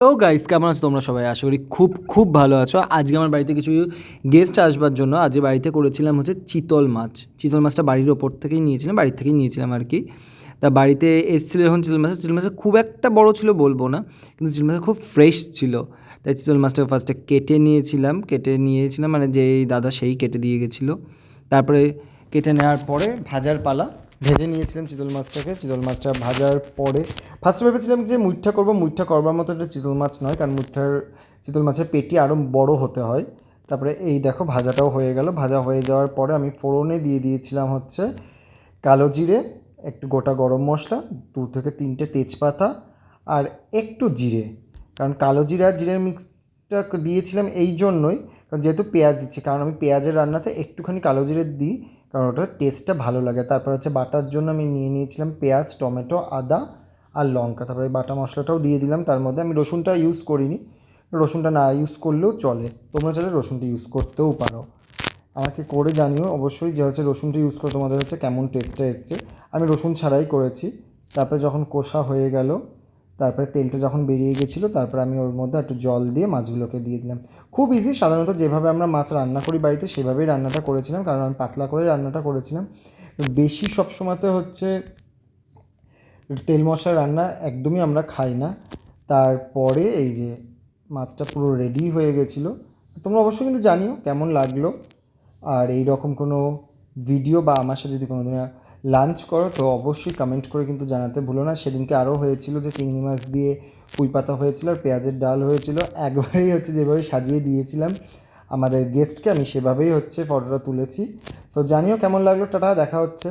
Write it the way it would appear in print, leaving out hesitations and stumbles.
তো গাইস, কেমন আছো তোমরা সবাই? আশা করি খুব খুব ভালো আছো। আজকে আমার বাড়িতে কিছু গেস্ট আসবার জন্য আজকে বাড়িতে করেছিলাম হচ্ছে চিতল মাছ। চিতল মাছটা বাড়ির ওপর থেকেই নিয়েছিলাম, বাড়ির থেকেই নিয়েছিলাম আর কি। তা বাড়িতে এসেছিলো যখন চিতল মাছটা খুব একটা বড় ছিল বলবো না, কিন্তু চিতল মাছটা খুব ফ্রেশ ছিল। তাই চিতল মাছটা ফার্স্টে কেটে নিয়েছিলাম মানে যেই দাদা সেই কেটে দিয়ে গেছিলো। তারপরে কেটে নেওয়ার পরে ভাজার পালা, ভেজে নিয়েছিলাম চিতল মাছটা ভাজার পরে ফার্স্টে ভেবেছিলাম যে মুইঠা করবার মতো এটা চিতল মাছ নয়, কারণ চিতল মাছের পেটি আরও বড় হতে হয়। তারপরে এই দেখো ভাজাটাও হয়ে গেল। ভাজা হয়ে যাওয়ার পরে আমি ফোড়নে দিয়ে দিয়েছিলাম হচ্ছে কালো জিরে, একটু গোটা গরম মশলা, 2 থেকে 3টে তেজপাতা আর একটু জিরে। কারণ কালো জিরে আর জিরের মিক্সটা দিয়েছিলাম এই জন্যই, কারণ যেহেতু পেঁয়াজ দিচ্ছি, কারণ আমি পেঁয়াজের রান্নাতে একটুখানি কালো জিরে দিই, কারণ ওটার টেস্টটা ভালো লাগে। তারপর হচ্ছে বাটার জন্য আমি নিয়েছিলাম পেঁয়াজ, টমেটো, আদা আর লঙ্কা। তারপরে বাটা মশলাটাও দিয়ে দিলাম। তার মধ্যে আমি রসুনটা ইউজ করিনি, রসুনটা না ইউজ করলেও চলে, তোমরা চাইলে রসুনটা ইউজ করতেও পারো। আমাকে করে জানিও অবশ্যই যে হচ্ছে রসুনটা ইউজ করে তোমাদের হচ্ছে কেমন টেস্টটা এসছে। আমি রসুন ছাড়াই করেছি। তারপরে যখন কষা হয়ে গেল, তারপরে তেলটা যখন বেরিয়ে গেছিলো, তারপরে আমি ওর মধ্যে একটু জল দিয়ে মাছগুলোকে দিয়ে দিলাম। খুব ইজি, সাধারণত যেভাবে আমরা মাছ রান্না করি বাড়িতে সেভাবেই রান্নাটা করেছিলাম, কারণ আমি পাতলা করে রান্নাটা করেছিলাম। বেশি সবসময়তে হচ্ছে তেল মশলা রান্না একদমই আমরা খাই না। তারপরে এই যে মাছটা পুরো রেডি হয়ে গেছিলো। তোমরা অবশ্যই কিন্তু জানিও কেমন লাগলো। আর এই রকম কোনো ভিডিও বা আমার সাথে যদি কোনো দিন লাঞ্চ করো তো অবশ্যই কমেন্ট করে কিন্তু জানাতে ভুলো না। সেদিনকে আরও হয়েছিল যে চিংড়ি মাছ দিয়ে পুঁই পাতা হয়েছিল আর পেঁয়াজের ডাল হয়েছিল। একবারেই হচ্ছে যেভাবে সাজিয়ে দিয়েছিলাম আমাদের গেস্টকে, আমি সেভাবেই হচ্ছে ফটোটা তুলেছি। সো জানিও কেমন লাগলো। টাটা, দেখা হচ্ছে।